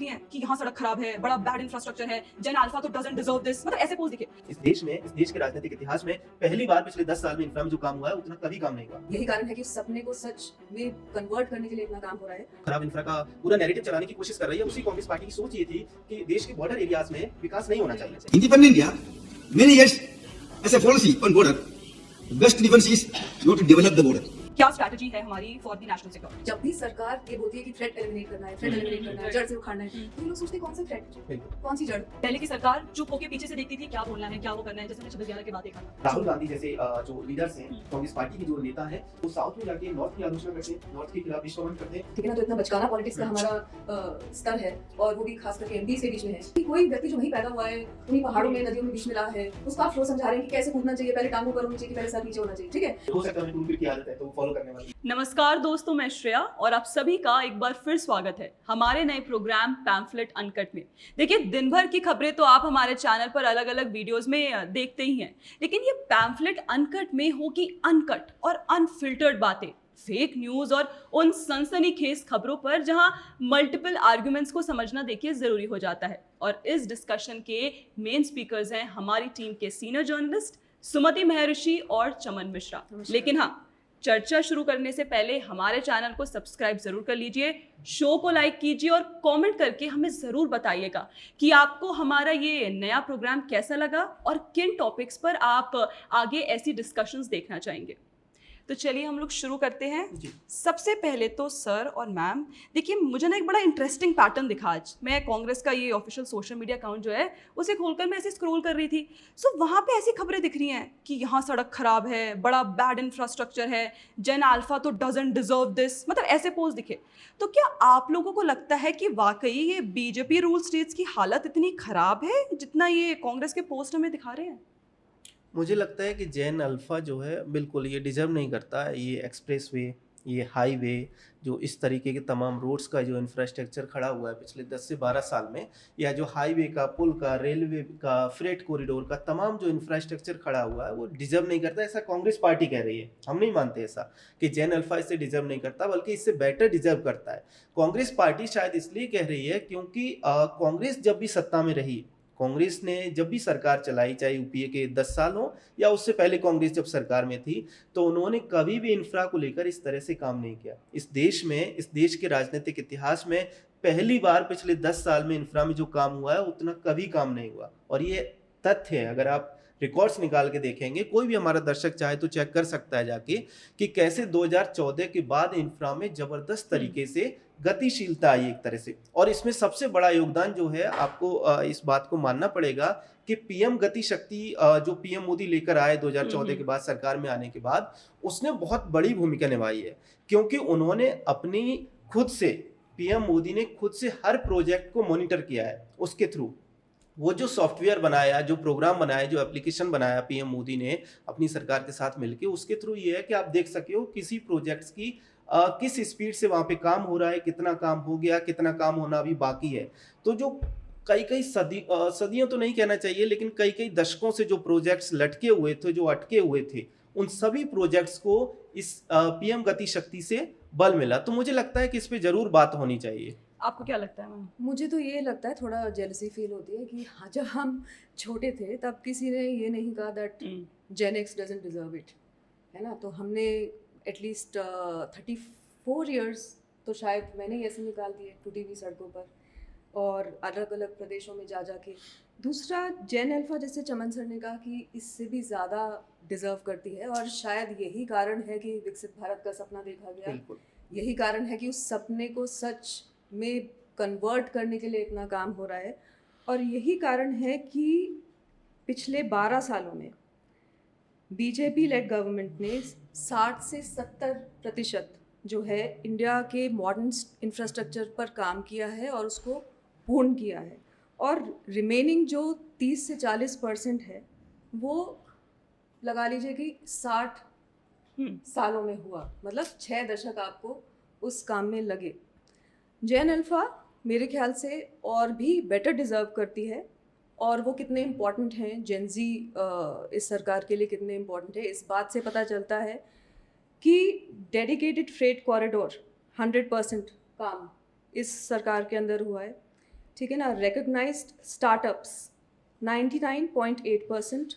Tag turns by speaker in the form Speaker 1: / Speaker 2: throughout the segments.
Speaker 1: हैं कि यहाँ सड़क खराब है, बड़ा बैड इंफ्रास्ट्रक्चर है, जेन अल्फा तो डजंट डिजर्व दिस, मतलब ऐसे पोस्ट दिखे।
Speaker 2: इस देश के राजनीतिक इतिहास में पहली बार पिछले 10 साल में इंफ्रा में जो काम हुआ है उतना कभी काम नहीं हुआ।
Speaker 3: यही कारण है कि उस सपने को सच में कन्वर्ट करने के लिए इतना काम हो रहा है।
Speaker 2: खराब इंफ्रा का पूरा नैरेटिव चलाने की कोशिश कर रही है। उसी कांग्रेस पार्टी की सोच ये थी कि देश के बॉर्डर एरियाज में विकास नहीं होना चाहिए।
Speaker 4: Independent India, many years as a policy on border, best defense is not to develop the border.
Speaker 1: क्या स्ट्रैटेजी है हमारी फॉर द नेशनल सिक्योरिटी?
Speaker 3: जब भी सरकार ये बोलती है कि थ्रेट एलिमिनेट करना है, जड़ से उखाड़ना है, तो ये लोग सोचते हैं कौन सा थ्रेट, कौन सी जड़।
Speaker 1: पहले की सरकार चुप होकर पीछे से देखती थी क्या बोलना है, क्या वो करना है, जैसे 26/11 के बाद देखा था।
Speaker 2: राहुल गांधी जैसे जो लीडर्स हैं, कांग्रेस पार्टी के जो नेता हैं, वो साउथ में जाके नॉर्थ की आलोचना करते हैं, नॉर्थ के खिलाफ विश्वमन करते हैं।
Speaker 3: ठीक है ना, तो इतना बचकाना पॉलिटिक्स का हमारा स्तर है, और वो भी खास करके एमपी के बीच में है कि कोई व्यक्ति जो वहीं पैदा हुआ है, उन्हीं पहाड़ों में, नदियों में बीच में रहा है, उसका फ्लो समझा रहे हैं कि कैसे कूदना चाहिए, पहले टांगों पर होनी चाहिए, पहले सर नीचे होना चाहिए। ठीक है,
Speaker 2: हो सकता है टूल की आदत है तो फॉलो करने वाली।
Speaker 1: नमस्कार दोस्तों, मैं श्रेया और आप सभी का एक बार फिर स्वागत है हमारे नए प्रोग्राम पैम्फलेट अनकट में। देखिए, दिन भर की खबरें तो आप हमारे चैनल पर अलग अलग वीडियोस में देखते ही हैं, लेकिन ये पैम्फलेट अनकट में होगी अनकट और अनफिल्टर्ड बातें, फेक न्यूज और उन सनसनीखेज खबरों पर जहां मल्टीपल आर्गुमेंट्स को समझना देखिए जरूरी हो जाता है। और इस डिस्कशन के मेन स्पीकर्स हैं हमारी टीम के सीनियर जर्नलिस्ट सुमति महर्षि और चमन मिश्रा। लेकिन हाँ, चर्चा शुरू करने से पहले हमारे चैनल को सब्सक्राइब जरूर कर लीजिए, शो को लाइक कीजिए और कमेंट करके हमें जरूर बताइएगा कि आपको हमारा ये नया प्रोग्राम कैसा लगा और किन टॉपिक्स पर आप आगे ऐसी डिस्कशंस देखना चाहेंगे। तो चलिए हम लोग शुरू करते हैं। सबसे पहले तो सर और मैम, देखिए मुझे ना एक बड़ा इंटरेस्टिंग पैटर्न दिखा आज। मैं कांग्रेस का ये ऑफिशियल सोशल मीडिया अकाउंट जो है उसे खोलकर मैं ऐसे स्क्रॉल कर रही थी, सो वहाँ पे ऐसी खबरें दिख रही हैं कि यहाँ सड़क खराब है, बड़ा बैड इंफ्रास्ट्रक्चर है, जेन अल्फा तो डजंट डिजर्व दिस, मतलब ऐसे पोस्ट दिखे। तो क्या आप लोगों को लगता है कि वाकई ये बीजेपी रूल स्टेट्स की हालत इतनी खराब है जितना ये कांग्रेस के पोस्ट हमें दिखा रहे हैं?
Speaker 2: मुझे लगता है कि जेन अल्फा जो है बिल्कुल ये डिजर्व नहीं करता है। ये एक्सप्रेसवे, ये हाईवे, जो इस तरीके के तमाम रोड्स का जो इंफ्रास्ट्रक्चर खड़ा हुआ है पिछले 10 से 12 साल में, या जो हाईवे का, पुल का, रेलवे का, फ्रेट कॉरिडोर का तमाम जो इंफ्रास्ट्रक्चर खड़ा हुआ है वो डिजर्व नहीं करता। ऐसा कांग्रेस पार्टी कह रही है, हम नहीं मानते ऐसा कि जेन अल्फा इससे डिजर्व नहीं करता, बल्कि इससे बेटर डिजर्व करता है। कांग्रेस पार्टी शायद इसलिए कह रही है क्योंकि कांग्रेस जब भी सत्ता में रही, कांग्रेस ने जब भी सरकार चलाई, चाहे यूपीए के 10 साल हो या उससे पहले कांग्रेस जब सरकार में थी, तो उन्होंने कभी भी इंफ्रा को लेकर इस तरह से काम नहीं किया। इस देश के राजनीतिक इतिहास में पहली बार पिछले 10 साल में इंफ्रा में जो काम हुआ है उतना कभी काम नहीं हुआ। और ये तथ्य है, अगर आप रिकॉर्ड्स निकाल के देखेंगे, कोई भी हमारा दर्शक चाहे तो चेक कर सकता है जाके कि कैसे 2014 के बाद इंफ्रा में जबरदस्त तरीके से गतिशीलता आई एक तरह से। और इसमें सबसे बड़ा योगदान जो है, आपको इस बात को मानना पड़ेगा कि पीएम गति शक्ति जो पीएम मोदी लेकर आए 2014 के बाद सरकार में आने के बाद, उसने बहुत बड़ी भूमिका निभाई है। क्योंकि उन्होंने अपनी खुद से, पीएम मोदी ने खुद से हर प्रोजेक्ट को मॉनिटर किया है। उसके थ्रू वो जो सॉफ्टवेयर बनाया, जो प्रोग्राम बनाया, जो एप्लीकेशन बनाया पीएम मोदी ने अपनी सरकार के साथ मिलकर, उसके थ्रू ये है कि आप देख सके हो किसी प्रोजेक्ट्स की किस स्पीड से वहाँ पे काम हो रहा है, कितना काम हो गया, कितना काम होना अभी बाकी है। तो जो कई सदियों तो नहीं कहना चाहिए, लेकिन कई दशकों से जो प्रोजेक्ट्स लटके हुए थे, जो अटके हुए थे, उन सभी प्रोजेक्ट्स को इस पीएम गति शक्ति से बल मिला। तो मुझे लगता है कि इस पे जरूर बात होनी चाहिए।
Speaker 1: आपको क्या लगता है मैम?
Speaker 3: मुझे तो ये लगता है, थोड़ा जेलसी फील होती है कि हाँ, जब हम छोटे थे तब किसी ने ये नहीं कहा that gen X doesn't deserve it, है ना। तो हमने एटलीस्ट 34 इयर्स तो शायद मैंने ही ऐसे निकाल दिए टूटी हुई सड़कों पर और अलग अलग प्रदेशों में जा के। दूसरा, जेन अल्फा, जैसे चमन सर ने कहा, कि इससे भी ज़्यादा डिजर्व करती है, और शायद यही कारण है कि विकसित भारत का सपना देखा गया। यही कारण है कि उस सपने को सच में कन्वर्ट करने के लिए इतना काम हो रहा है। और यही कारण है कि पिछले 12 सालों में बीजेपी लेड गवर्नमेंट ने 60 से 70% जो है इंडिया के मॉडर्न इंफ्रास्ट्रक्चर पर काम किया है और उसको पूर्ण किया है। और रिमेनिंग जो 30 से 40% है, वो लगा लीजिए कि 60 सालों में हुआ, मतलब 6 दशक आपको उस काम में लगे। जेन अल्फा मेरे ख्याल से और भी बेटर डिज़र्व करती है, और वो कितने इम्पॉर्टेंट हैं, जेनजी इस सरकार के लिए कितने इम्पॉर्टेंट है, इस बात से पता चलता है कि डेडिकेटेड फ्रेट कॉरिडोर 100% काम इस सरकार के अंदर हुआ है। ठीक है ना, recognised startups 99.8%,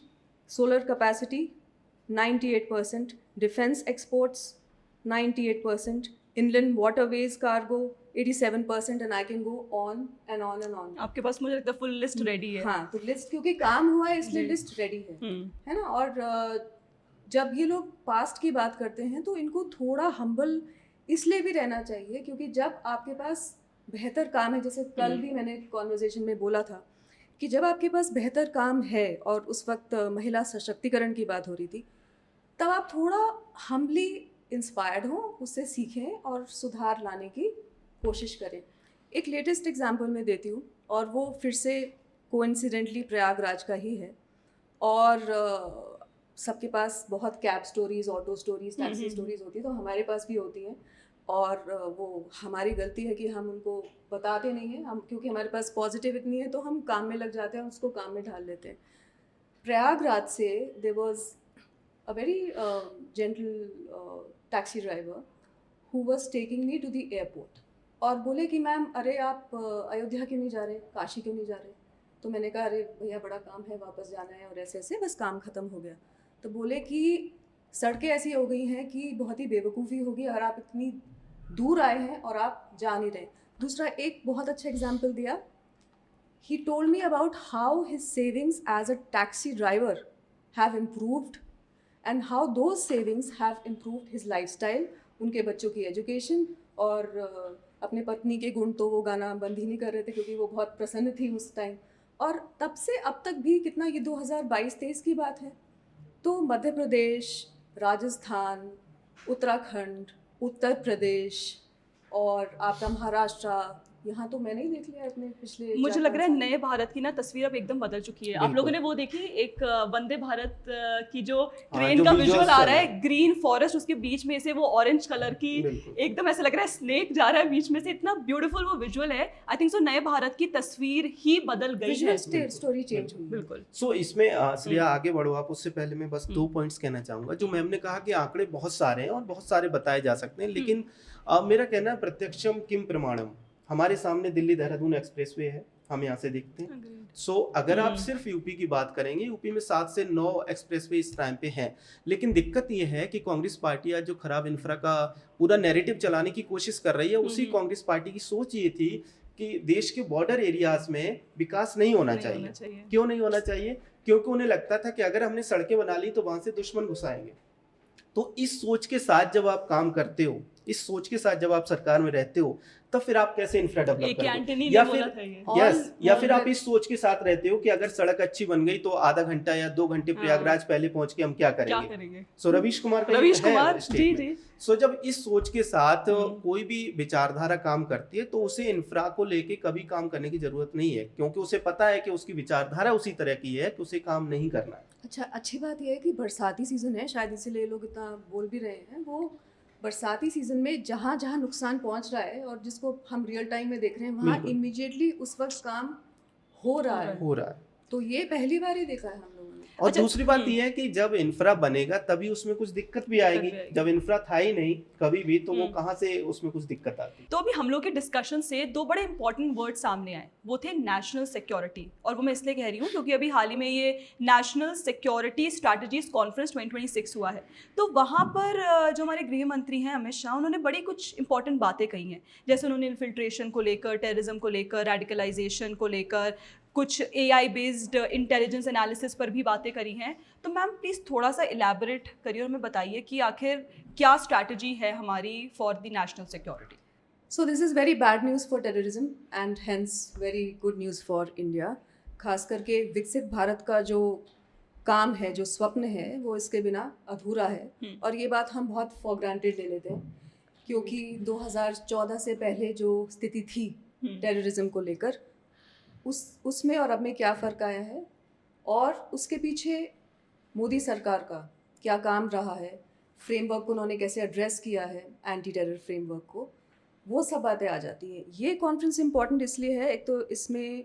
Speaker 3: solar capacity 98%, defence exports 98%, inland waterways cargo 87%, and I can go on and on and on.
Speaker 1: आपके पास मुझे लगता है फुल लिस्ट रेडी है।
Speaker 3: हाँ, तो लिस्ट क्योंकि काम हुआ है इसलिए
Speaker 1: जी।
Speaker 3: लिस्ट रेडी है
Speaker 1: हम्म,
Speaker 3: है ना। और जब ये लोग पास्ट की बात करते हैं तो इनको थोड़ा हम्बल इसलिए भी रहना चाहिए क्योंकि जब आपके पास बेहतर काम है, जैसे कल भी मैंने कॉन्वर्जेशन में बोला था कि जब आपके पास बेहतर काम है और उस वक्त महिला सशक्तिकरण की बात हो रही थी, तब आप थोड़ा हम्बली इंस्पायर्ड हो, उससे सीखें और सुधार लाने की कोशिश करें। एक लेटेस्ट एग्जांपल मैं देती हूँ और वो फिर से कोइंसिडेंटली प्रयागराज का ही है। और सबके पास बहुत cab stories, auto stories, taxi stories होती है, तो हमारे पास भी होती हैं। और वो हमारी गलती है कि हम उनको बताते नहीं हैं, हम क्योंकि हमारे पास पॉजिटिव इतनी है तो हम काम में लग जाते हैं और उसको काम में ढाल लेते हैं। प्रयागराज से there was a very gentle taxi driver who was taking me to the airport और बोले कि मैम अरे आप अयोध्या क्यों नहीं जा रहे, काशी क्यों नहीं जा रहे। तो मैंने कहा अरे भैया बड़ा काम है, वापस जाना है और ऐसे ऐसे, बस काम ख़त्म हो गया। तो बोले कि सड़कें ऐसी हो गई हैं कि बहुत ही बेवकूफ़ी होगी अगर आप इतनी दूर आए हैं और आप जा नहीं रहे। दूसरा एक बहुत अच्छा एग्जाम्पल दिया, he told me about how his savings as a taxi driver have improved and how those savings have improved his lifestyle, उनके बच्चों की एजुकेशन। और अपने पत्नी के गुण तो वो गाना बंद ही नहीं कर रहे थे क्योंकि वो बहुत प्रसन्न थी उस टाइम। और तब से अब तक भी कितना, ये 2022-23 की बात है, तो मध्य प्रदेश, राजस्थान, उत्तराखंड, उत्तर प्रदेश और आपका महाराष्ट्र, यहाँ तो मैंने ही देख लिया अपने पिछले
Speaker 1: मुझे
Speaker 3: 4-5
Speaker 1: लग रहा है
Speaker 3: साल
Speaker 1: नए भारत की ना तस्वीर अब एकदम बदल चुकी है। आप
Speaker 2: बिल्कुल।
Speaker 1: लोगों ने वो देखी एक वंदे भारत की जो
Speaker 2: हाँ,
Speaker 1: ट्रेन
Speaker 2: जो
Speaker 1: का
Speaker 2: visuals
Speaker 1: विजुअल आ
Speaker 2: चल
Speaker 1: रहा
Speaker 2: रहा
Speaker 1: है, ग्रीन फॉरेस्ट, उसके बीच में से वो ऑरेंज कलर की
Speaker 2: बिल्कुल।
Speaker 1: एकदम ऐसा लग रहा है स्नेक जा रहा है बीच में से, इतना ब्यूटीफुल वो विजुअल है। आई थिंक सो नए भारत की तस्वीर ही बदल गई है।
Speaker 3: विजुअल स्टोरी चेंज हुई है।
Speaker 1: बिल्कुल।
Speaker 2: सो इसमें श्रेया आगे बढ़ो आप, उससे पहले मैं बस 2 पॉइंट्स कहना चाहूँगा। जो मैम ने कहा कि आंकड़े बहुत सारे हैं और बहुत सारे बताए जा सकते हैं, लेकिन मेरा कहना है प्रत्यक्षम किम प्रमाणम। हमारे सामने दिल्ली देहरादून एक्सप्रेसवे है, हम यहाँ से देखते हैं। सो अगर आप सिर्फ यूपी की बात करेंगे, यूपी में 7 से 9 एक्सप्रेसवे इस टाइम पे हैं। लेकिन दिक्कत ये है कि कांग्रेस पार्टी आज जो खराब इंफ्रा का पूरा नैरेटिव चलाने की कोशिश कर रही है, उसी कांग्रेस पार्टी की सोच ये थी कि देश के बॉर्डर एरियाज में विकास नहीं होना चाहिए। क्यों नहीं होना चाहिए? क्योंकि उन्हें लगता था कि अगर हमने सड़कें बना ली तो वहां से दुश्मन घुस आएंगे। तो इस सोच के साथ जब आप काम करते हो, इस सोच के साथ जब आप सरकार में रहते हो, तो फिर आप कैसे इंफ्रा डेवलप करोगे? या फिर या फिर आप इस सोच के साथ रहते हो कि अगर सड़क अच्छी बन गई तो आधा घंटा या 2 घंटे प्रयागराज पहले पहुंच के हम क्या करेंगे? सो रवीश कुमार का
Speaker 1: जी।
Speaker 2: सो जब इस सोच के साथ कोई भी विचारधारा काम करती है तो उसे इंफ्रा को लेके कभी काम करने की जरूरत नहीं है, क्योंकि उसे पता है कि उसकी विचारधारा उसी तरह की है कि उसे काम नहीं करना है।
Speaker 3: अच्छा, अच्छी बात यह है कि बरसाती सीजन है, शायद इसीलिए लोग इतना बोल भी रहे हैं। वो बरसाती सीजन में जहाँ जहाँ नुकसान पहुँच रहा है और जिसको हम रियल टाइम में देख रहे हैं, वहाँ
Speaker 2: बिल्कुल।
Speaker 3: इमीडिएटली उस वक्त काम हो रहा है। तो ये पहली बार ही देखा है हम लोगों ने।
Speaker 2: और
Speaker 1: अच्छा,
Speaker 2: दूसरी बात यह है कि जब इंफ्रा बनेगा तभी उसमें कुछ दिक्कत भी आएगी। जब इंफ्रा था ही नहीं कभी भी, तो वो कहाँ से उसमें कुछ दिक्कत आती।
Speaker 1: तो अभी हम लोग के डिस्कशन से 2 बड़े इंपॉर्टेंट वर्ड सामने आए, वो थे नेशनल सिक्योरिटी। और वो मैं इसलिए कह रही हूँ क्योंकि अभी हाल ही में ये नेशनल सिक्योरिटी स्ट्रैटेजीज कॉन्फ्रेंस 2026 हुआ है। तो वहाँ पर जो हमारे गृह मंत्री हैं अमित शाह, उन्होंने बड़ी कुछ इंपॉर्टेंट बातें कही हैं। जैसे उन्होंने इन्फिल्ट्रेशन को लेकर, टेररिज्म को लेकर, रेडिकलाइजेशन को लेकर, कुछ AI बेस्ड इंटेलिजेंस एनालिसिस पर भी बातें करी हैं। तो मैम प्लीज़ थोड़ा सा इलैबोरेट करिए और हमें बताइए कि आखिर क्या स्ट्रैटेजी है हमारी for the national security.
Speaker 3: So this is very bad news for terrorism and hence very good news for India। खास करके विकसित भारत का जो काम है, जो स्वप्न है, वो इसके बिना अधूरा है। और ये बात हम बहुत फॉर ग्रांटेड ले लेते हैं क्योंकि 2014 से पहले जो स्थिति थी टेररिज्म को लेकर, उसमें और अब में क्या फ़र्क आया है और उसके पीछे मोदी सरकार का क्या काम रहा है, फ्रेमवर्क को उन्होंने कैसे एड्रेस किया है, एंटी टेरर फ्रेमवर्क को, वो सब बातें आ जाती हैं। ये कॉन्फ्रेंस इम्पॉर्टेंट इसलिए है, एक तो इसमें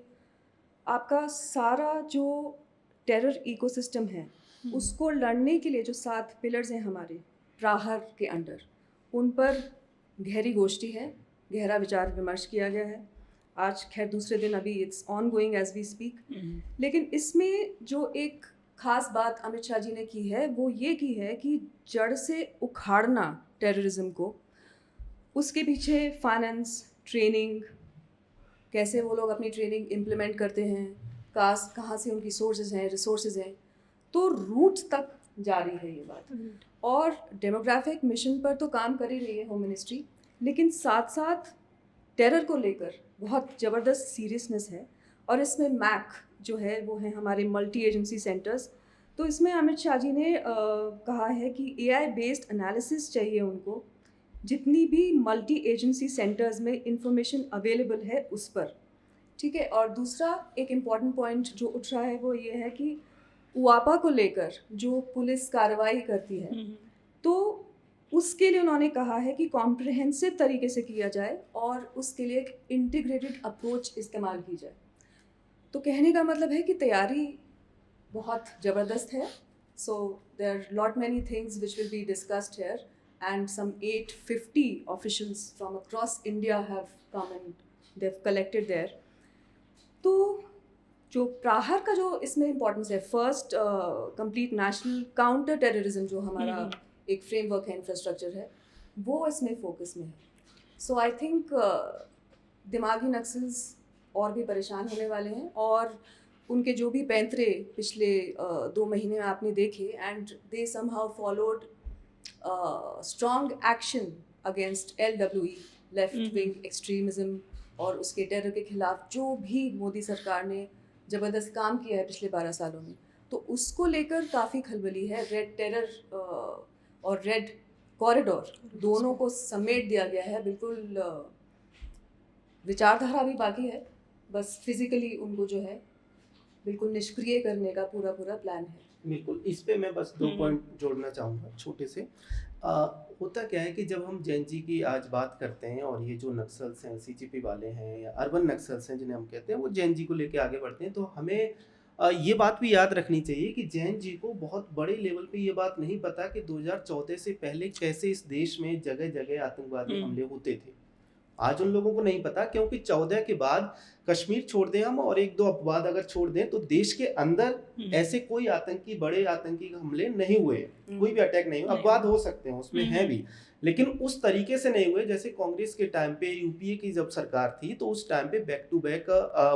Speaker 3: आपका सारा जो टेरर इकोसिस्टम है उसको लड़ने के लिए जो 7 पिलर्स हैं हमारे प्रहार के अंडर, उन पर गहरी गोष्ठी है, गहरा विचार विमर्श किया गया है। आज खैर दूसरे दिन अभी it's ongoing as we speak. लेकिन इसमें जो एक खास बात अमित शाह जी ने की है वो ये की है कि जड़ से उखाड़ना टेररिज्म को, उसके पीछे फाइनेंस, ट्रेनिंग, कैसे वो लोग अपनी ट्रेनिंग इम्प्लीमेंट करते हैं, कहाँ से उनकी सोर्सेज हैं, रिसोर्सेज हैं, तो रूट तक जारी है ये बात। और डेमोग्राफिक मिशन पर तो काम कर ही रही है होम मिनिस्ट्री, लेकिन साथ साथ टेरर को लेकर बहुत ज़बरदस्त सीरियसनेस है। और इसमें मैक जो है वो है हमारे मल्टी एजेंसी सेंटर्स। तो इसमें अमित शाह जी ने कहा है कि AI बेस्ड एनालिसिस चाहिए उनको, जितनी भी मल्टी एजेंसी सेंटर्स में इंफॉर्मेशन अवेलेबल है उस पर, ठीक है। और दूसरा एक इम्पॉर्टेंट पॉइंट जो उठ रहा है वो ये है कि उआपा को लेकर जो पुलिस कार्रवाई करती है, तो उसके लिए उन्होंने कहा है कि कॉम्प्रिहेंसिव तरीके से किया जाए और उसके लिए एक इंटीग्रेटेड अप्रोच इस्तेमाल की जाए। तो कहने का मतलब है कि तैयारी बहुत ज़बरदस्त है। So there are lot many things which will be discussed here and some 850 officials from across India have come and they have collected there. तो जो प्रहार का जो इसमें इम्पोर्टेंस है, first complete national counter terrorism जो हमारा एक फ्रेमवर्क है, इंफ्रास्ट्रक्चर है, वो इसमें फोकस में है। सो आई थिंक दिमागी नक्सल्स और भी परेशान होने वाले हैं, और उनके जो भी पैंतरे पिछले 2 महीने में आपने देखे, and they somehow followed strong action against LWE, left wing extremism, और उसके टेरर के खिलाफ जो भी मोदी सरकार ने ज़बरदस्त काम किया है पिछले 12 सालों में, तो उसको लेकर काफ़ी खलबली है। रेड टेरर और रेड कॉरिडोर दोनों को समेट दिया गया है। बिल्कुल विचारधारा भी बाकी है, बस फिजिकली उनको जो है बिल्कुल निष्क्रिय करने का पूरा प्लान है।
Speaker 2: बिल्कुल, इस पे मैं बस 2 पॉइंट जोड़ना चाहूँगा छोटे से। होता क्या है कि जब हम जैन जी की आज बात करते हैं और ये जो नक्सल्स हैं, CGP वाले हैं या अर्बन नक्सल्स हैं जिन्हें हम कहते हैं, वो जैन जी को लेके आगे बढ़ते हैं, तो हमें ये बात भी याद रखनी चाहिए कि जैन जी को बहुत बड़े लेवल पे ये बात नहीं पता कि 2014 से पहले कैसे इस देश में जगह जगह आतंकवादी हमले होते थे। आज उन लोगों को नहीं पता, क्योंकि 14 के बाद कश्मीर छोड़ दें हम और 1-2 अपवाद अगर छोड़ दें तो देश के अंदर ऐसे कोई बड़े आतंकी हमले नहीं हुए, कोई भी अटैक नहीं हुआ। अपवाद हो सकते हैं उसमें, हैं भी, लेकिन उस तरीके से नहीं हुए जैसे कांग्रेस के टाइम पे, यूपीए की जब सरकार थी तो उस टाइम पे back to back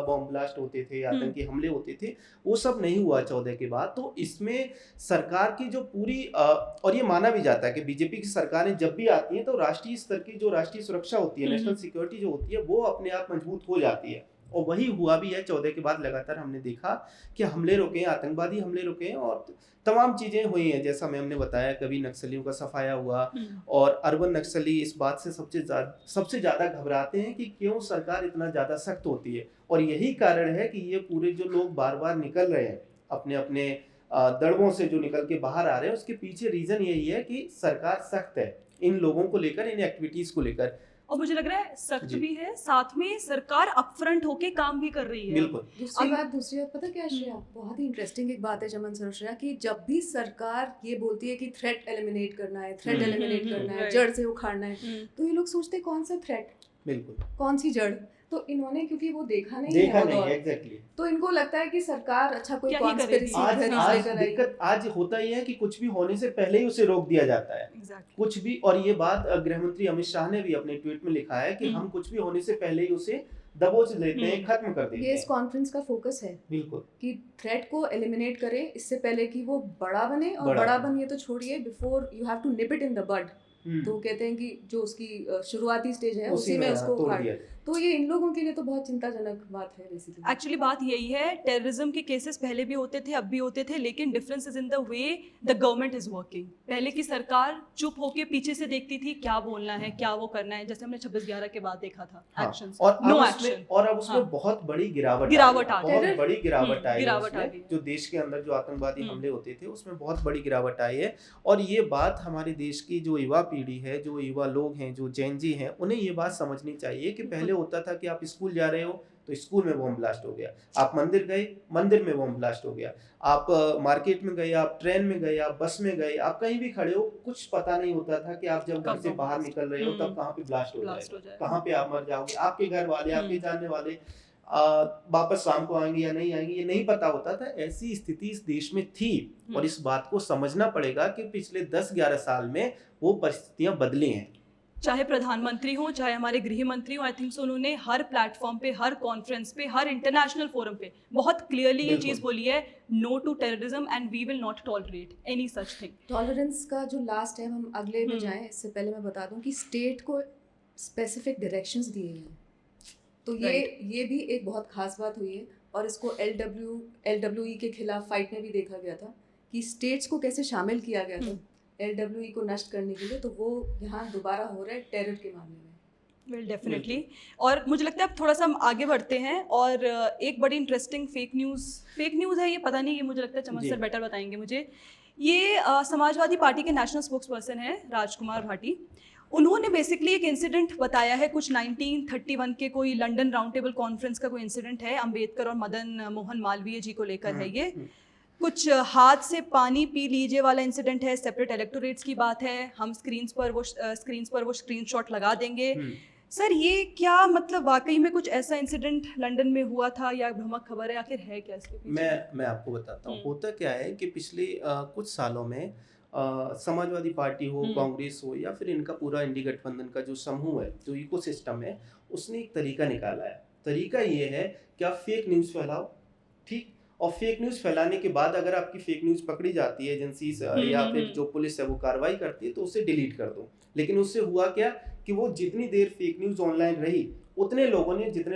Speaker 2: bomb blast होते थे, आतंकी हमले होते थे, वो सब नहीं हुआ 14 के बाद। तो इसमें सरकार की जो पूरी और ये माना भी जाता है कि बीजेपी की सरकारें जब भी आती हैं तो राष्ट्रीय स्तर की जो राष्ट्रीय सुरक्षा होती है, नेशनल सिक्योरिटी जो होती है, वो अपने आप मजबूत हो जाती है। और वही हुआ भी है 14 के बाद। लगातार हमने देखा कि हमले रुके, आतंकवादी हमले रुके और तमाम चीजें हुई हैं, जैसा मैं हमने बताया, कभी नक्सलियों का सफाया हुआ। और अर्बन नक्सली इस बात से सबसे ज्यादा घबराते हैं कि क्यों सरकार इतना ज्यादा सख्त होती है, और यही कारण है कि ये पूरे जो लोग बार बार निकल रहे हैं अपने अपने दड़बों से, जो निकल के बाहर आ रहे हैं, उसके पीछे रीजन यही है कि सरकार सख्त है इन लोगों को लेकर, इन एक्टिविटीज को लेकर।
Speaker 1: और मुझे लग रहा है सख्त भी है, साथ में सरकार अपफ्रंट होके काम भी कर रही है।
Speaker 2: बिल्कुल।
Speaker 3: दूसरी बात पता क्या श्रेया, बहुत ही इंटरेस्टिंग एक बात है चमन सर, श्रेया, कि जब भी सरकार ये बोलती है कि थ्रेट एलिमिनेट करना है, जड़ से उखाड़ना है, तो ये लोग सोचते हैं कौन सा थ्रेट,
Speaker 2: बिल्कुल
Speaker 3: कौन सी जड़। तो इन्होंने क्योंकि वो देखा नहीं है,
Speaker 2: एग्जैक्टली,
Speaker 3: तो इनको लगता है कि सरकार अच्छा कोई
Speaker 1: कॉन्स्पिरेसी
Speaker 2: आज दिक्कत आज होता ही है कि कुछ भी होने से पहले ही उसे रोक दिया जाता है। कुछ भी, और ये बात गृह मंत्री अमित शाह ने भी अपने ट्वीट में लिखा है कि हम कुछ भी होने से पहले ही उसे दबोच लेते हैं, खत्म कर देते हैं।
Speaker 3: ये इस कॉन्फ्रेंस का फोकस है,
Speaker 2: बिल्कुल,
Speaker 3: कि थ्रेट को एलिमिनेट करें इससे पहले कि वो बड़ा बने, और बड़ा बन ये तो छोड़िए, before you have to nip it in the bud. तो कहते हैं कि जो उसकी शुरुआती स्टेज है उसी में उसको उखाड़। तो ये इन लोगों के लिए तो बहुत चिंताजनक बात है बेसिकली।
Speaker 1: एक्चुअली बात यही है, टेररिज्म के केसेस पहले भी होते थे, अब भी होते थे, लेकिन difference is in the way the government is working. पहले की सरकार चुप होके पीछे से देखती थी क्या बोलना है, क्या वो करना है, जैसे हमने 26/11 के बाद देखा था, एक्शंस, नो एक्शन।
Speaker 2: और अब उसमें बहुत बड़ी गिरावट आ गई, जो देश के अंदर जो आतंकवादी हमले होते थे उसमें बहुत बड़ी गिरावट आई है। और ये बात हमारे देश की जो युवा पीढ़ी है, जो युवा लोग हैं, जो जैन जी हैं, उन्हें ये बात समझनी चाहिए कि पहले होता था कि आप स्कूल जा रहे हो तो स्कूल में बॉम्ब ब्लास्ट हो गया। आप मंदिर गए, मंदिर में बॉम्ब ब्लास्ट हो गया। आप मार्केट में गए, आप ट्रेन में गए, आप बस में गए, आप कहीं भी खड़े हो, कुछ पता नहीं होता था कि आप जब घर से बाहर निकल रहे हो तब कहाँ पे ब्लास्ट हो जाएगा, कहाँ पे आप मर जाओगे, आपके घर वाले, आपके जानने वाले वापस शाम को आएंगे या नहीं आएंगे, ये नहीं पता होता था। ऐसी स्थिति इस देश में थी और इस बात को समझना पड़ेगा कि पिछले 10-11 साल में वो परिस्थितियां बदली हैं।
Speaker 1: चाहे प्रधानमंत्री हो, चाहे हमारे गृह मंत्री हो, आई थिंक सो उन्होंने हर प्लेटफॉर्म पे, हर कॉन्फ्रेंस पे, हर इंटरनेशनल फोरम पे बहुत क्लियरली ये चीज बोली है, no to terrorism and we will not tolerate any such thing.
Speaker 3: Tolerance का जो लास्ट है, हम अगले में जाएं इससे पहले मैं बता दूं कि स्टेट को स्पेसिफिक डायरेक्शंस दिए हैं, तो ये भी एक बहुत खास बात हुई है। और इसको LWE के खिलाफ फाइट में भी देखा गया था कि स्टेट्स को कैसे शामिल किया गया था LWE को नष्ट करने के लिए, तो वो यहाँ दोबारा हो रहा है टेरर के मामले में।
Speaker 1: Well definitely. और मुझे लगता है अब थोड़ा सा हम आगे बढ़ते हैं और एक बड़ी इंटरेस्टिंग फेक न्यूज़ है ये, पता नहीं, ये मुझे लगता है चमन सर बेटर बताएंगे मुझे। ये समाजवादी पार्टी के नेशनल स्पोक्स पर्सन है राजकुमार भाटी, उन्होंने बेसिकली एक इंसिडेंट बताया है, कुछ 1931 के कोई लंदन राउंड टेबल कॉन्फ्रेंस का कोई इंसिडेंट है, अंबेडकर और मदन मोहन मालवीय जी को लेकर है ये। कुछ हाथ से पानी पी लीजिए वाला इंसिडेंट है, सेपरेट इलेक्टोरेट्स की बात है, हम स्क्रीन्स पर वो स्क्रीनशॉट लगा देंगे। सर ये क्या मतलब वाकई में कुछ ऐसा इंसिडेंट लंदन में हुआ था या भ्रामक खबर है, आखिर है क्या इसके पीछे?
Speaker 2: मैं आपको बताता हूँ। होता क्या है कि पिछले कुछ सालों में समाजवादी पार्टी हो, कांग्रेस हो, या फिर इनका पूरा इंडी गठबंधन का जो समूह है, जो इकोसिस्टम है, उसने एक तरीका निकाला है। तरीका ये है कि आप फेक न्यूज़ फैलाओ, ठीक, और फेक न्यूज़ फैलाने के बाद अगर आपकी फेक न्यूज़ पकड़ी जाती है, एजेंसी या फिर जो पुलिस है वो कार्रवाई करती है, तो उसे डिलीट कर दो। लेकिन उससे हुआ क्या कि वो जितनी देर फेक न्यूज़ ऑनलाइन रही, जितने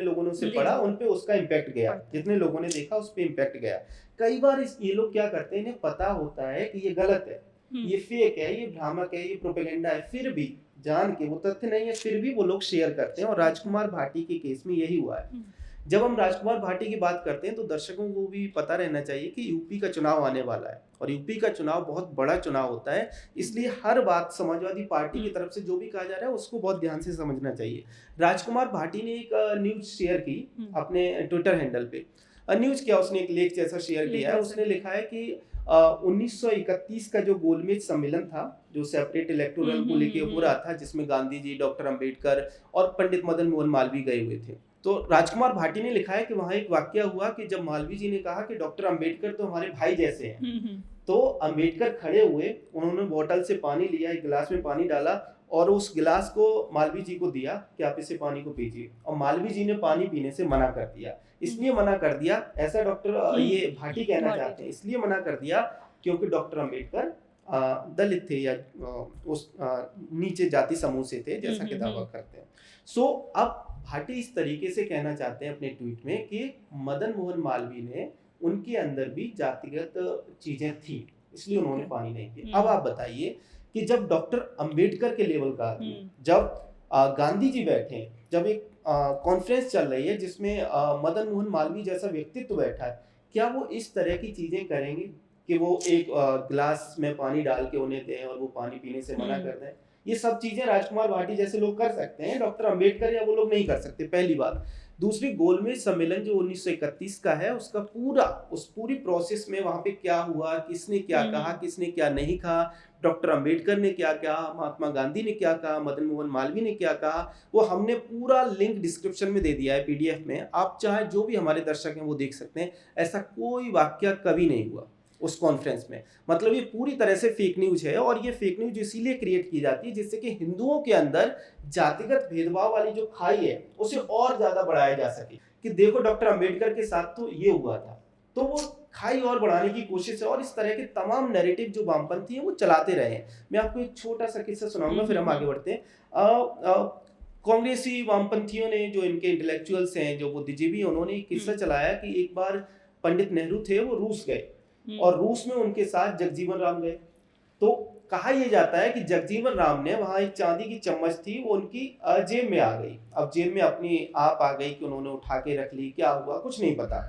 Speaker 2: लोगों ने उसे पढ़ा, उन पे उसका इम्पैक्ट गया, जितने लोगों ने देखा उस पे इम्पैक्ट गया। कई बार ये लोग क्या करते हैं, इन्हें पता होता है कि ये गलत है, ये फेक है, ये भ्रामक है, ये प्रोपेगेंडा है, फिर भी जान के, वो तथ्य नहीं है, फिर भी वो लोग शेयर करते हैं। और राजकुमार भाटी के केस में यही हुआ है। जब हम राजकुमार भाटी की बात करते हैं तो दर्शकों को भी पता रहना चाहिए कि यूपी का चुनाव आने वाला है और यूपी का चुनाव बहुत बड़ा चुनाव होता है, इसलिए हर बात समाजवादी पार्टी की तरफ से जो भी कहा जा रहा है उसको बहुत ध्यान से समझना चाहिए। राजकुमार भाटी ने एक न्यूज शेयर की अपने ट्विटर हैंडल पे। न्यूज क्या, उसने एक लेख जैसा शेयर किया है। उसने लिखा है कि 1931 का जो गोलमेज सम्मेलन था, जो सेपरेट इलेक्टोरल को लेके हो रहा था, जिसमें गांधी जी, डॉक्टर अंबेडकर और पंडित मदन मोहन मालवीय गए हुए थे, तो राजकुमार भाटी ने लिखा है कि वहां एक वाकया हुआ कि जब मालवीय जी ने कहा कि डॉक्टर अंबेडकर तो हमारे भाई जैसे हैं, तो अंबेडकर खड़े हुए, उन्होंने बोतल से पानी लिया, एक गिलास में पानी डाला और उस गिलास को मालवीय जी को दिया कि आप इसे पानी को पीजिए, और मालवीय जी ने पानी पीने से मना कर दिया। इसलिए मना कर दिया, ऐसा डॉक्टर ये भाटी कहना चाहते हैं, इसलिए मना कर दिया क्योंकि डॉक्टर अंबेडकर दलित थे या उस नीचे जाति समूह से थे, जैसा कि दावा करते हैं। सो अब भाटी इस तरीके से कहना चाहते हैं अपने ट्वीट में कि मदन मोहन मालवीय ने, उनके अंदर भी जातिगत चीजें थी, इसलिए उन्होंने पानी नहीं पिया। अब आप बताइए कि जब डॉक्टर अंबेडकर के लेवल का, जब गांधी जी बैठे, जब एक कॉन्फ्रेंस चल रही है जिसमें मदन मोहन मालवीय जैसा व्यक्तित्व बैठा है, क्या वो इस तरह की चीजें करेंगे कि वो एक गिलास में पानी डाल के उन्हें दें और वो पानी पीने से मना कर दें? ये सब चीजें राजकुमार भाटी जैसे लोग कर सकते हैं, डॉक्टर अंबेडकर या वो लोग नहीं कर सकते, पहली बात। दूसरी, गोलमेज सम्मेलन जो 1931 का है, उसका पूरी प्रोसेस में वहां पे क्या हुआ, किसने क्या कहा, किसने क्या नहीं कहा, डॉक्टर अंबेडकर ने क्या कहा, महात्मा गांधी ने क्या कहा, मदन मोहन मालवीय ने क्या कहा, वो हमने पूरा लिंक डिस्क्रिप्शन में दे दिया है PDF में। आप चाहे जो भी हमारे दर्शक हैं वो देख सकते हैं। ऐसा कोई वाक्य कभी नहीं हुआ उस कॉन्फ्रेंस में। मतलब ये पूरी तरह से फेक न्यूज है, और ये फेक न्यूज इसीलिए क्रिएट की जाती है जिससे कि हिंदुओं के अंदर जातिगत भेदभाव वाली जो खाई है उसे और ज्यादा बढ़ाया जा सके, कि देखो डॉक्टर अंबेडकर के साथ तो ये हुआ था, तो वो खाई और बढ़ाने की कोशिश है। और इस तरह के तमाम नैरेटिव जो वामपंथी हैं वो चलाते रहे हैं। मैं आपको एक छोटा सा किस्सा सुनाऊंगा, फिर हम आगे बढ़ते हैं। कांग्रेसी वामपंथियों ने, जो इनके इंटेलेक्चुअल्स हैं, जो बुद्धिजीवी, उन्होंने एक किस्सा चलाया कि एक बार पंडित नेहरू थे, वो रूस गए और रूस में उनके साथ जगजीवन राम गए। तो कहा यह जाता है कि जगजीवन राम ने, वहां एक चांदी की चम्मच थी, वो उनकी जेब में आ गई। अब जेब में अपनी आप आ गई कि उन्होंने उठा के रख ली, क्या हुआ कुछ नहीं पता,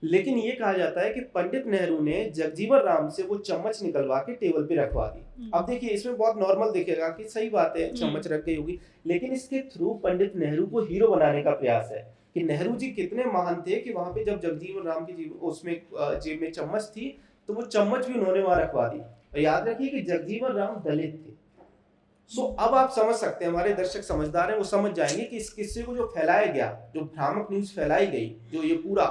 Speaker 2: लेकिन ये कहा जाता है कि पंडित नेहरू ने जगजीवन राम से वो चम्मच निकलवा के टेबल पे रखवा दी। अब देखिए, इसमें बहुत नॉर्मल दिखेगा कि सही बात है, चम्मच रख गई होगी, लेकिन इसके थ्रू पंडित नेहरू को हीरो बनाने का प्रयास है कि नेहरू जी कितने महान थे कि वहां पे जब जगजीवन राम की उसमें जेब में चम्मच थी तो वो चम्मच भी उन्होंने वहां रखवा दी। और याद रखिए कि जगजीवन राम दलित थे। सो अब आप समझ सकते हैं, हमारे दर्शक समझदार हैं, वो समझ जाएंगे कि इस किस्से को जो फैलाया गया, जो भ्रामक न्यूज फैलाई गई, जो ये पूरा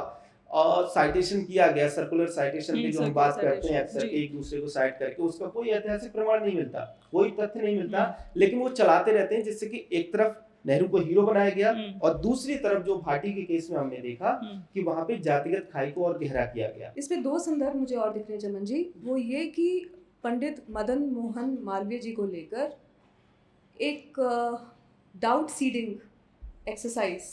Speaker 2: साइटेशन किया गया, सर्कुलर साइटेशन की जो हम बात करते हैं अक्सर एक दूसरे को साइट करके, उसका कोई ऐतिहासिक प्रमाण नहीं मिलता, कोई तथ्य नहीं मिलता, लेकिन वो चलाते रहते हैं, जिससे कि एक तरफ नेहरू को हीरो बनाया गया और दूसरी तरफ जो भाटी के केस में हमने देखा कि वहां पे जातिगत खाई को और गहरा किया गया।
Speaker 3: इसमें दो संदर्भ मुझे और दिख रहे हैं चमन जी, वो ये कि पंडित मदन मोहन मालवीय जी को लेकर एक डाउट सीडिंग एक्सरसाइज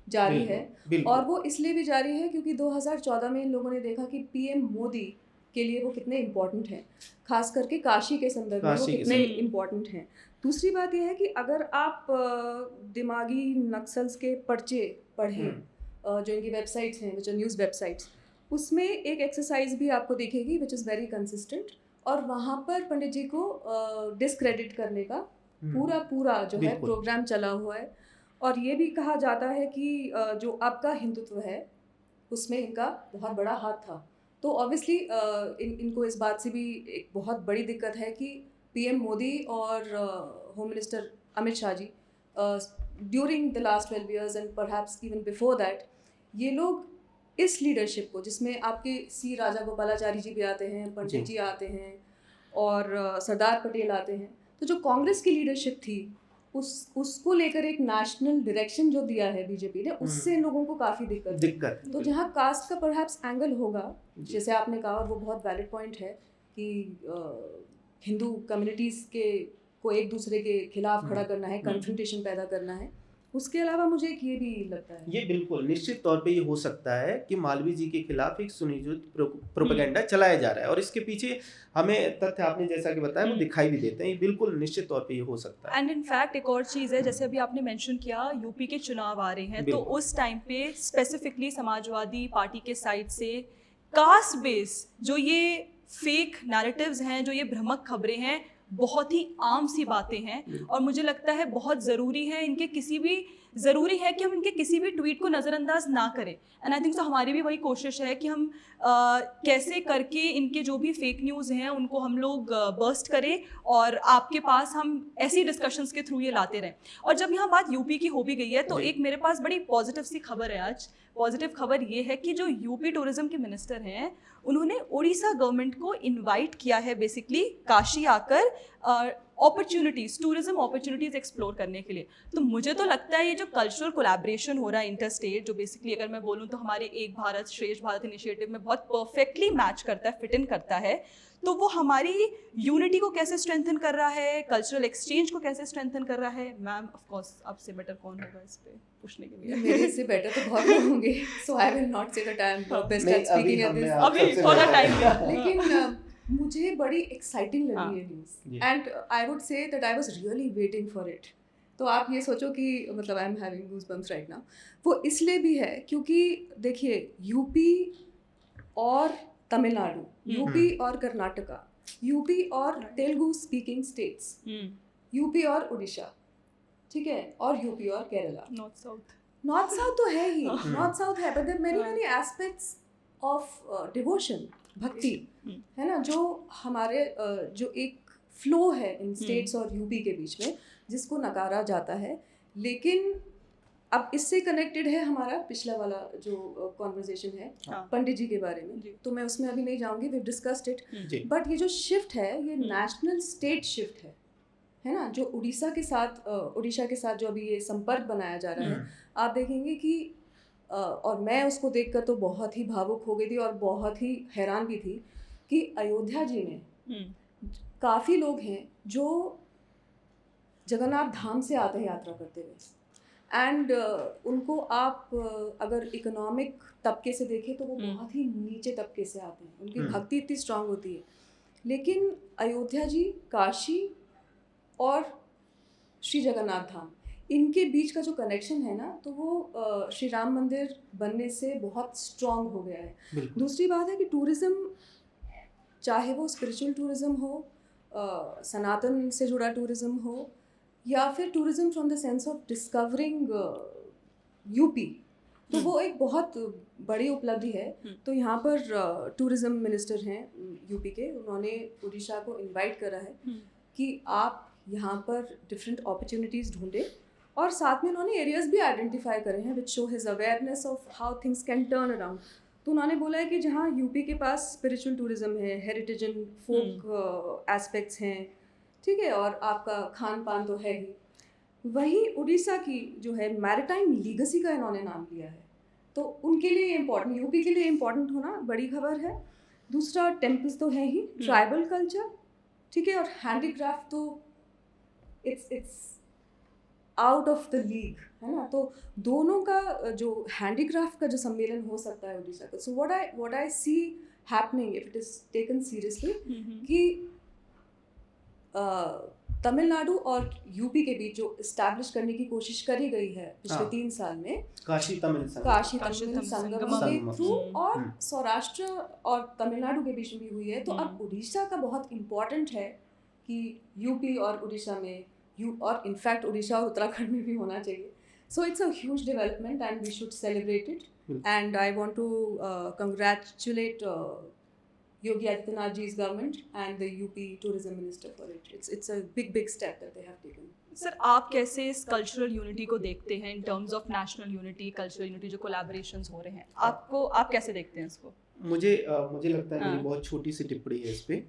Speaker 3: जारी है, और वो इसलिए भी जारी है क्योंकि 2014 में इन लोगों ने देखा कि पीएम मोदी के लिए वो कितने इम्पोर्टेंट हैं, खास करके काशी के संदर्भ में वो कितने इम्पोर्टेंट हैं। दूसरी बात यह है कि अगर आप दिमागी नक्सल्स के पर्चे पढ़ें, जो इनकी वेबसाइट्स हैं, जो न्यूज़ वेबसाइट्स, उसमें एक एक्सरसाइज भी आपको दिखेगी विच इज़ वेरी कंसिस्टेंट, और वहाँ पर पंडित जी को डिस्क्रेडिट करने का पूरा जो है प्रोग्राम चला हुआ है। और ये भी कहा जाता है कि जो आपका हिंदुत्व है उसमें इनका बहुत बड़ा हाथ था। तो ऑब्वियसली इनको इस बात से भी एक बहुत बड़ी दिक्कत है कि पीएम मोदी और home minister Amit Shah ji during the last 12 years and perhaps even before that, ये लोग इस लीडरशिप को, जिसमें आपके सी राजा गोपालाचारी जी भी आते हैं, पंडित जी आते हैं और सरदार पटेल आते हैं, तो जो कांग्रेस की लीडरशिप थी उसको लेकर एक नेशनल डायरेक्शन जो दिया है बीजेपी ने, उससे लोगों को काफ़ी दिक्कत। तो जहाँ कास्ट का परहैप्स एंगल होगा, जैसे आपने कहा, और वो बहुत वैलिड पॉइंट है कि हिंदू कम्युनिटीज़ को एक दूसरे के खिलाफ खड़ा करना है, कन्फ्रंटेशन पैदा करना है। उसके अलावा मुझे एक ये भी लगता है,
Speaker 2: ये बिल्कुल निश्चित तौर पे ये हो सकता है कि मालवीय जी के खिलाफ एक सुनियोजित प्रोपेगेंडा चलाया जा रहा है, और इसके पीछे हमें तथ्य आपने जैसा कि बताया वो दिखाई भी देते हैं। ये बिल्कुल निश्चित तौर पे ये हो सकता है।
Speaker 1: एंड इन फैक्ट एक और चीज़ है, जैसे अभी आपने मेंशन किया यूपी के चुनाव आ रहे हैं, तो उस टाइम पे स्पेसिफिकली समाजवादी पार्टी के साइड से कास्ट बेस जो ये फेक नैरेटिव्स हैं, जो ये भ्रामक खबरें हैं, बहुत ही आम सी बातें हैं, और मुझे लगता है बहुत ज़रूरी है कि हम इनके किसी भी ट्वीट को नज़रअंदाज ना करें। एंड आई थिंक सो हमारी भी वही कोशिश है कि हम कैसे करके इनके जो भी फेक न्यूज़ हैं उनको हम लोग बर्स्ट करें और आपके पास हम ऐसी डिस्कशंस के थ्रू ये लाते रहें। और जब यहाँ बात यूपी की हो भी गई है, तो एक मेरे पास बड़ी पॉजिटिव सी खबर है आज। पॉजिटिव खबर ये है कि जो यूपी टूरिज्म के मिनिस्टर हैं, उन्होंने उड़ीसा गवर्नमेंट को इनवाइट किया है बेसिकली काशी आकर अपॉर्चुनिटीज़, टूरिज्म अपॉर्चुनिटीज़ एक्सप्लोर करने के लिए। तो मुझे तो लगता है ये जो कल्चरल कोलैबोरेशन हो रहा है इंटर स्टेट, जो बेसिकली अगर मैं बोलूँ तो हमारे एक भारत श्रेष्ठ भारत इनिशिएटिव में बहुत परफेक्टली मैच करता है, फिट इन करता है। तो वो हमारी यूनिटी को कैसे स्ट्रेंथन कर रहा है, कल्चरल एक्सचेंज को कैसे स्ट्रेंथन कर रहा है। मैम ऑफ कोर्स आपसे बेटर कौन होगा इस पे पूछने के लिए?
Speaker 3: मेरे से बेटर तो बहुत लोग होंगे, so I will not say that I am best at speaking at this,
Speaker 1: अभी थोड़ा टाइम।
Speaker 3: लेकिन मुझे बड़ी एक्साइटिंग लगी है news, and I would say that I was really waiting for it. तो आप ये सोचो कि मतलब I am having goosebumps right now. वो इसलिए भी है क्योंकि देखिए, यूपी और तमिलनाडु, यूपी और कर्नाटका, यूपी और तेलुगु स्पीकिंग स्टेट्स, यूपी और उड़ीसा, ठीक है, और यूपी और केरला। नॉर्थ साउथ तो है ही, नॉर्थ साउथ है, but there many aspects of devotion, भक्ति, है ना, जो हमारे जो एक फ्लो है इन स्टेट्स और यूपी के बीच में, जिसको नकारा जाता है। लेकिन अब इससे कनेक्टेड है हमारा पिछला वाला जो कॉन्वर्सेशन है पंडित जी के बारे में, तो मैं उसमें अभी नहीं जाऊंगी, वी डिस्कस्ड इट। बट ये जो शिफ्ट है, ये नेशनल स्टेट शिफ्ट है ना, जो उड़ीसा के साथ जो अभी ये संपर्क बनाया जा रहा है, आप देखेंगे कि और मैं उसको देखकर तो बहुत ही भावुक हो गई थी और बहुत ही हैरान भी थी कि अयोध्या जी में काफ़ी लोग हैं जो जगन्नाथ धाम से आते हैं यात्रा करते हुए, एंड उनको आप अगर इकोनॉमिक तबके से देखें तो वो बहुत ही नीचे तबके से आते हैं, उनकी भक्ति इतनी स्ट्रांग होती है। लेकिन अयोध्या जी, काशी और श्री जगन्नाथ धाम, इनके बीच का जो कनेक्शन है ना, तो वो श्री राम मंदिर बनने से बहुत स्ट्रांग हो गया है। दूसरी बात है कि टूरिज़्म, चाहे वो स्पिरिचुअल टूरिज़्म हो, सनातन से जुड़ा टूरिज़्म हो, या फिर tourism from the sense of discovering UP, तो वो एक बहुत बड़ी उपलब्धि है। तो यहाँ पर टूरिज्म मिनिस्टर हैं यूपी के, उन्होंने उड़ीसा को इनवाइट करा है कि आप यहाँ पर डिफरेंट अपॉर्चुनिटीज़ ढूंढें, और साथ में उन्होंने एरियाज भी आइडेंटिफाई करे हैं which show his awareness of how things can turn around. तो उन्होंने बोला है कि जहाँ यूपी के पास स्पिरिचुअल टूरिज्म है, हेरिटेज एंड फोक एस्पेक्ट्स हैं, ठीक है, और आपका खान पान तो है ही, वहीं उड़ीसा की जो है मैरिटाइम लीगेसी का इन्होंने नाम लिया है। तो उनके लिए इम्पोर्टेंट, यूपी के लिए इम्पोर्टेंट होना बड़ी खबर है। दूसरा टेम्पल्स तो है ही, ट्राइबल कल्चर, ठीक है, और हैंडीक्राफ्ट तो it's out of the league, है ना। तो दोनों का जो हैंडीक्राफ्ट का जो सम्मेलन हो सकता है उड़ीसा का, so what I C happening if it is taken seriously, कि तमिलनाडु और यूपी के बीच जो इस्टेब्लिश करने की कोशिश करी गई है पिछले 3 साल में,
Speaker 2: काशी तमिल
Speaker 3: संगम के थ्रू, और सौराष्ट्र और तमिलनाडु के बीच में भी हुई है। तो अब उड़ीसा का बहुत इम्पोर्टेंट है कि यूपी और उड़ीसा में, और इनफैक्ट उड़ीसा और उत्तराखंड में भी होना चाहिए। So it's a huge development and we should celebrate it, and I want to congratulate Yogi Adityanath ji's government and the UP tourism minister for it. It's a big step that they have taken.
Speaker 1: Sir, आप कैसे इस cultural unity को देखते हैं in terms of national unity, cultural unity, जो collaborations हो रहे हैं, आप कैसे देखते हैं इसको?
Speaker 2: मुझे लगता है, मेरी बहुत छोटी सी टिप्पणी है इस पे,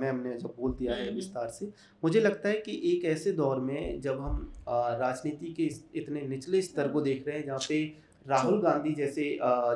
Speaker 2: मैम ने जब बोल दिया है विस्तार से, मुझे लगता है कि एक ऐसे दौर में जब हम राजनीति के इतने निचले स्तर को देख रहे हैं, जहाँ पे राहुल गांधी जैसे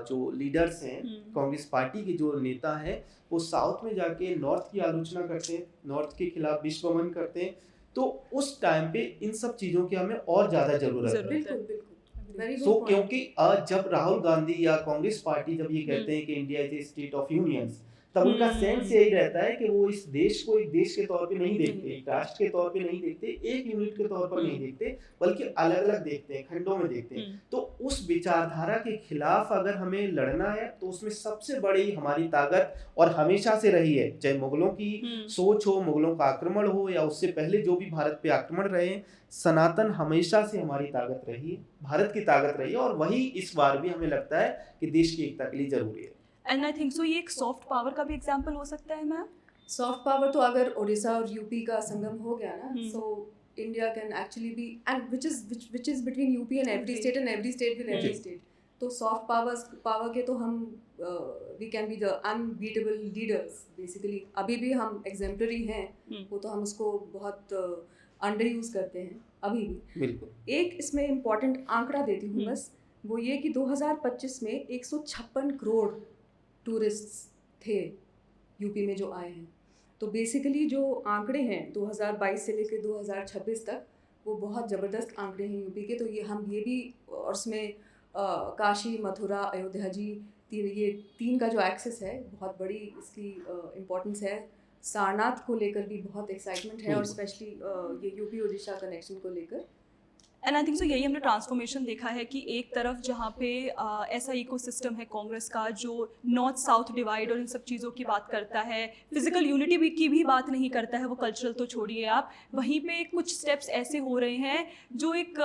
Speaker 2: जो लीडर्स हैं, कांग्रेस पार्टी के जो नेता हैं, वो साउथ में जाके नॉर्थ की आलोचना करते हैं, नॉर्थ के खिलाफ विश्वमन करते हैं, तो उस टाइम पे इन सब चीज़ों की हमें और ज़्यादा ज़रूरत है।
Speaker 3: बिल्कुल।
Speaker 2: क्योंकि जब राहुल गांधी या कांग्रेस पार्टी जब ये कहते हैं कि India is a state of unions, तब उनका सेंस यही रहता है कि वो इस देश को एक देश के तौर पे नहीं देखते, एक राष्ट्र के तौर पे नहीं देखते, एक यूनिट के तौर पर नहीं देखते, बल्कि अलग अलग देखते हैं, खंडों में देखते हैं। तो उस विचारधारा के खिलाफ अगर हमें लड़ना है, तो उसमें सबसे बड़ी हमारी ताकत, और हमेशा से रही है, चाहे मुगलों की सोच हो, मुगलों का आक्रमण हो, या उससे पहले जो भी भारत पे आक्रमण रहे, सनातन हमेशा से हमारी ताकत रही है, भारत की ताकत रही है, और वही इस बार भी हमें लगता है कि देश की एकता के लिए जरूरी है।
Speaker 1: एंड आई थिंक सो ये एक सॉफ्ट पावर का भी एग्जांपल हो सकता है मैम।
Speaker 3: सॉफ्ट पावर तो अगर उड़ीसा और यूपी का संगम हो गया ना, so India can actually be, and which is between UP and every state and every state with every state. तो सॉफ्ट पावर के तो हम we can be the unbeatable leaders basically. अभी भी हम एग्जेम्पलरी हैं, वो तो हम उसको बहुत अंडर यूज करते हैं अभी भी।
Speaker 2: बिल्कुल।
Speaker 3: एक इसमें इम्पॉर्टेंट आंकड़ा देती हूँ बस, वो ये कि 2025 में 156 करोड़ टूरिस्ट्स थे यूपी में जो आए हैं। तो बेसिकली जो आंकड़े हैं 2022 से लेकर 2026 तक, वो बहुत ज़बरदस्त आंकड़े हैं यूपी के। तो ये हम ये भी, और उसमें काशी, मथुरा, अयोध्या जी, ये 3 का जो एक्सेस है, बहुत बड़ी इसकी इम्पोर्टेंस है। सारनाथ को लेकर भी बहुत एक्साइटमेंट है, और स्पेशली ये यूपी उड़ीसा कनेक्शन को लेकर।
Speaker 1: एंड आई थिंक सो यही हमने ट्रांसफॉर्मेशन देखा है कि एक तरफ जहाँ पे ऐसा इकोसिस्टम है कांग्रेस का जो नॉर्थ साउथ डिवाइड और इन सब चीज़ों की बात करता है, फिजिकल यूनिटी भी की भी बात नहीं करता है, वो कल्चरल तो छोड़िए आप, वहीं पे कुछ स्टेप्स ऐसे हो रहे हैं जो एक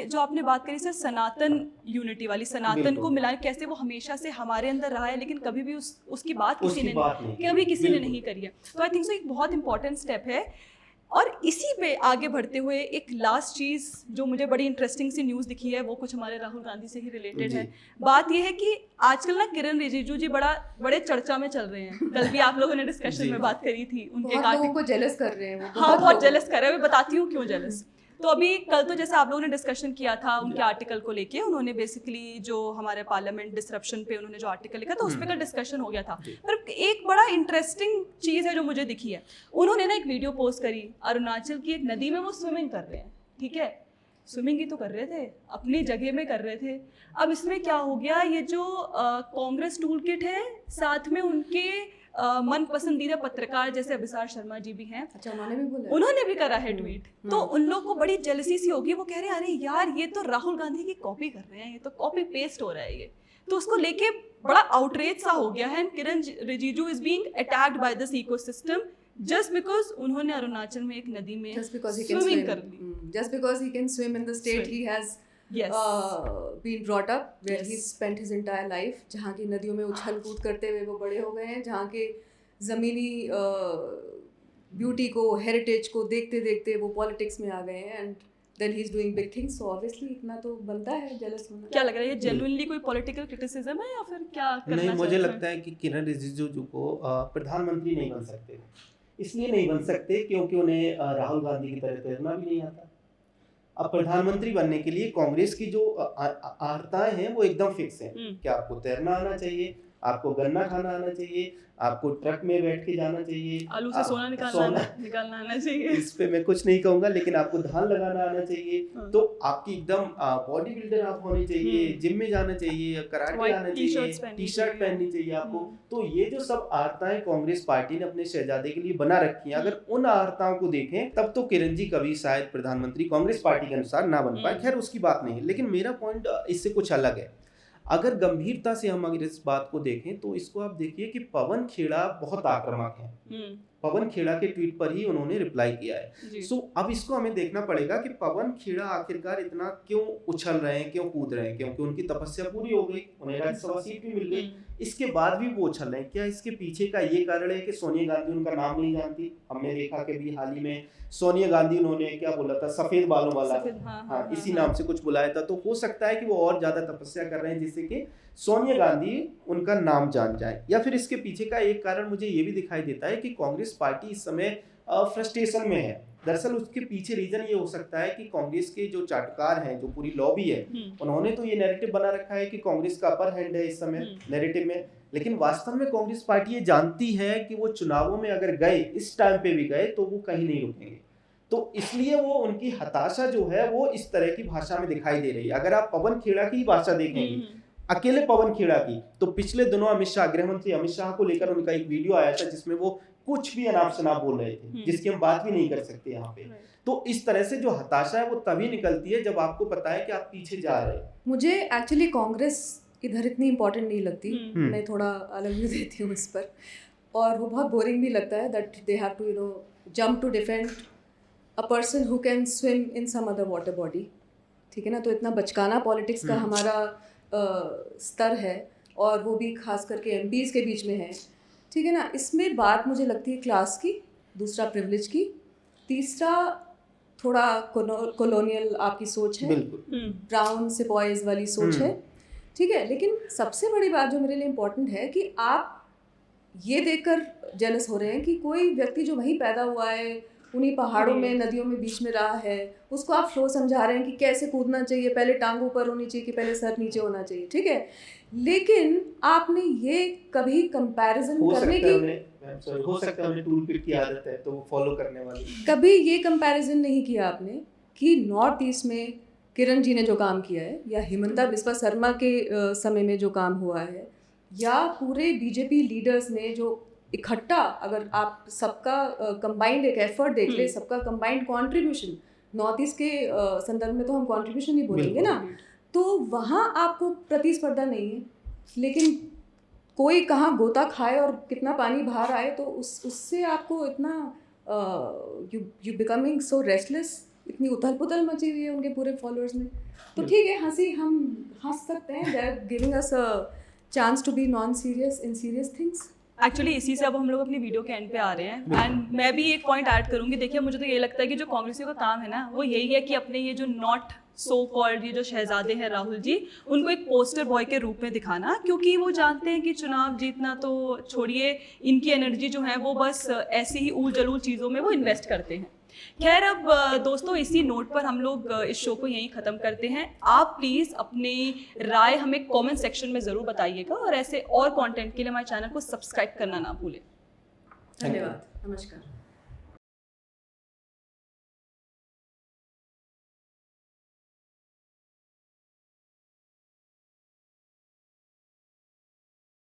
Speaker 1: जो आपने बात करी सर सनातन यूनिटी वाली, सनातन को मिलाने, कैसे वो हमेशा से हमारे अंदर रहा है, लेकिन कभी भी उसकी बात किसी ने नहीं करी है। तो आई थिंक सो एक बहुत इंपॉर्टेंट स्टेप है। और इसी पे आगे बढ़ते हुए एक लास्ट चीज़ जो मुझे बड़ी इंटरेस्टिंग सी न्यूज़ दिखी है, वो कुछ हमारे राहुल गांधी से ही रिलेटेड है। बात ये है कि आजकल ना किरण रिजिजू जी बड़े चर्चा में चल रहे हैं। कल भी आप लोगों ने डिस्कशन में बात करी थी, उनके
Speaker 3: लोगों को जेलस कर रहे हैं।
Speaker 1: हाँ, बहुत जेलस कर रहे हैं, मैं बताती हूँ क्यों जेलस। तो अभी कल तो जैसे आप लोगों ने डिस्कशन किया था उनके आर्टिकल को लेके, उन्होंने बेसिकली जो हमारे पार्लियामेंट डिसरप्शन पे उन्होंने जो आर्टिकल लिखा था उस पे कल डिस्कशन हो गया था। पर एक बड़ा इंटरेस्टिंग चीज़ है जो मुझे दिखी है, उन्होंने ना एक वीडियो पोस्ट करी, अरुणाचल की एक नदी में वो स्विमिंग कर रहे हैं, ठीक है, स्विमिंग ही तो कर रहे थे, अपनी जगह में कर रहे थे। अब इसमें क्या हो गया, ये जो कांग्रेस टूल किट है, साथ में उनके मन पसंदीदा पत्रकार जैसे अभिसार शर्मा जी भी हैं,
Speaker 3: अच्छा,
Speaker 1: उन्होंने भी करा है ट्वीट। तो उन लोग को बड़ी जेलसी सी होगी, वो कह रहे हैं अरे यार ये तो राहुल गांधी की कॉपी कर रहे हैं, ये तो कॉपी पेस्ट हो रहा है ये। तो उसको लेके बड़ा आउटरेज सा हो गया है। And Kiran Rijiju is being attacked by this ecosystem just because उन्होंने अरुणाचल में एक नदी में स्विमिंग कर ली,
Speaker 3: just because he can swim in the state he has
Speaker 1: Yes.
Speaker 3: Been brought up where he spent his entire life, जहाँ की नदियों में उछल कूद करते हुए वो बड़े हो गए हैं, जहाँ के ज़मीनी ब्यूटी को, हेरिटेज को देखते देखते वो पॉलिटिक्स में आ गए हैं, and then he is doing big things. So obviously इतना तो बनता है जेलस होना।
Speaker 1: क्या लग रहा है ये जेन्युइनली कोई पॉलिटिकल क्रिटिसिज्म है या फिर क्या करना
Speaker 2: नहीं, मुझे
Speaker 1: चाहते हैं?
Speaker 2: लगता है कि किरण रिजिजू जी को प्रधानमंत्री नहीं बन सकते। इसलिए नहीं बन सकते क्योंकि उन्हें राहुल गांधी की तरह तैरना भी नहीं आता। अब प्रधानमंत्री बनने के लिए कांग्रेस की जो आर्ताएं हैं वो एकदम फिक्स हैं कि आपको तैरना आना चाहिए, आपको गन्ना खाना आना चाहिए, आपको ट्रक में बैठ के जाना चाहिए,
Speaker 1: आलू से सोना निकालना आना चाहिए।
Speaker 2: इस पे मैं कुछ नहीं कहूंगा, लेकिन आपको धान लगाना आना चाहिए, तो आपकी एकदम बॉडी बिल्डर आप होनी चाहिए, जिम में जाना चाहिए, कराटे आना चाहिए, टी शर्ट पहननी चाहिए आपको। तो ये जो सब आर्ताएं कांग्रेस पार्टी ने अपने शहजादे के लिए बना रखी हैं, अगर उन आर्ताओं को देखें तब तो किरण जी कभी शायद प्रधानमंत्री कांग्रेस पार्टी के अनुसार ना बन पाए। खैर उसकी बात नहीं है, लेकिन मेरा पॉइंट इससे कुछ अलग है। अगर गंभीरता से हम अगर इस बात को देखें तो इसको आप देखिए कि पवन खेड़ा बहुत आक्रामक है। पवन खेड़ा के ट्वीट पर ही उन्होंने रिप्लाई किया है। सो अब इसको हमें देखना पड़ेगा कि पवन खेड़ा आखिरकार इतना क्यों उछल रहे हैं, क्यों कूद रहे हैं, क्योंकि उनकी तपस्या पूरी हो गई, उन्हें राज्यसभा सीट भी मिल गई, इसके बाद भी वो उछल रहे हैं। क्या इसके पीछे का ये कारण है कि सोनिया गांधी उनका नाम नहीं जानती? हमने देखा कि भी हाल ही में सोनिया गांधी उन्होंने क्या बोला था, सफेद बालों वाला, हाँ इसी नाम से कुछ बुलाया था। तो हो सकता है कि वो और ज्यादा तपस्या कर रहे हैं जिससे कि सोनिया गांधी उनका नाम जान जाए। या फिर इसके पीछे का एक कारण मुझे ये भी दिखाई देता है कि कांग्रेस पार्टी इस समय फ्रस्ट्रेशन में है। दरअसल उसके पीछे रीजन ये हो सकता है कि कांग्रेस के जो चाटुकार हैं, जो पूरी लॉबी है, उन्होंने तो ये नैरेटिव बना रखा है कि कांग्रेस का अपर हैंड है इस समय नैरेटिव में, लेकिन वास्तव में कांग्रेस पार्टी ये जानती है कि वो चुनावों में अगर गए, इस टाइम पे भी गए, तो वो कहीं नहीं रुकेंगे। तो इसलिए वो उनकी हताशा जो है वो इस तरह की भाषा में दिखाई दे रही है। अगर आप पवन खेड़ा की भाषा देखेंगे, अकेले पवन खेड़ा की, तो पिछले दिनों अमित शाह, गृह मंत्री अमित शाह को लेकर उनका एक वीडियो आया था जिसमें वो कुछ भी अनाप शनाप बोल रहे थे, जिसकी हम बात भी नहीं कर सकते यहाँ पे। तो इस तरह से जो हताशा है वो तभी निकलती है जब आपको पता है कि आप पीछे जा रहे हैं।
Speaker 3: मुझे एक्चुअली कांग्रेस इधर इतनी इंपॉर्टेंट नहीं लगती, मैं थोड़ा अलग व्यू देती हूँ इस पर, और वो बहुत बोरिंग भी लगता है that they have to jump to defend a person who can swim in some other water body. ठीक है ना, तो इतना बचकाना पॉलिटिक्स का हमारा स्तर है, और वो भी खास करके एमपीज़ के बीच में है। ठीक है ना, इसमें बात मुझे लगती है क्लास की, दूसरा प्रिविलेज की, तीसरा थोड़ा कॉलोनियल आपकी सोच है, ब्राउन सिपॉइज वाली सोच है। ठीक है, लेकिन सबसे बड़ी बात जो मेरे लिए इम्पोर्टेंट है कि आप ये देखकर जेलस हो रहे हैं कि कोई व्यक्ति जो वहीं पैदा हुआ है, उन्हीं पहाड़ों में, नदियों में बीच में रहा है, उसको आप फ्लो समझा रहे हैं कि कैसे कूदना चाहिए, पहले टांग ऊपर होनी चाहिए कि पहले सर नीचे होना चाहिए। ठीक है, लेकिन आपने ये कभी कंपैरिजन करने की,
Speaker 2: हो सकता है उन्हें टूल पिट की आदत है तो वो फॉलो करने वाली,
Speaker 3: कभी ये कंपैरिजन नहीं किया आपने कि नॉर्थ ईस्ट में किरण जी ने जो काम किया है, या हिमंता बिस्वा शर्मा के समय में जो काम हुआ है, या पूरे बीजेपी लीडर्स ने जो इकट्ठा, अगर आप सबका कंबाइंड एक एफर्ट देख ले, सबका कंबाइंड कंट्रीब्यूशन, नॉर्थ ईस्ट के संदर्भ में तो हम कंट्रीब्यूशन ही बोलेंगे ना, तो वहाँ आपको प्रतिस्पर्धा नहीं है। लेकिन कोई कहाँ गोता खाए और कितना पानी बाहर आए, तो उससे आपको इतना यू बिकमिंग सो रेस्टलेस, इतनी उथल पुथल मची हुई है उनके पूरे फॉलोअर्स में। तो ठीक है, हम हंस सकते हैं, they are giving us a chance to be non serious in serious things.
Speaker 1: Actually इसी से अब हम लोग अपनी वीडियो के एंड पे आ रहे हैं, एंड मैं भी एक पॉइंट ऐड करूंगी। देखिए, मुझे तो ये लगता है कि जो कांग्रेसियों का काम है ना, वो यही है कि अपने ये जो नॉट सो कॉल्ड ये जो शहजादे हैं राहुल जी, उनको एक पोस्टर बॉय के रूप में दिखाना, क्योंकि वो जानते हैं कि चुनाव जीतना तो छोड़िए, इनकी एनर्जी जो है वो बस ऐसी ही ऊल जलूल चीज़ों में वो इन्वेस्ट करते हैं। खैर, अब दोस्तों इसी नोट पर हम लोग इस शो को यहीं ख़त्म करते हैं। आप प्लीज़ अपनी राय हमें कमेंट सेक्शन में ज़रूर बताइएगा, और ऐसे और कंटेंट के लिए हमारे चैनल को सब्सक्राइब करना ना भूलें।
Speaker 3: धन्यवाद, नमस्कार।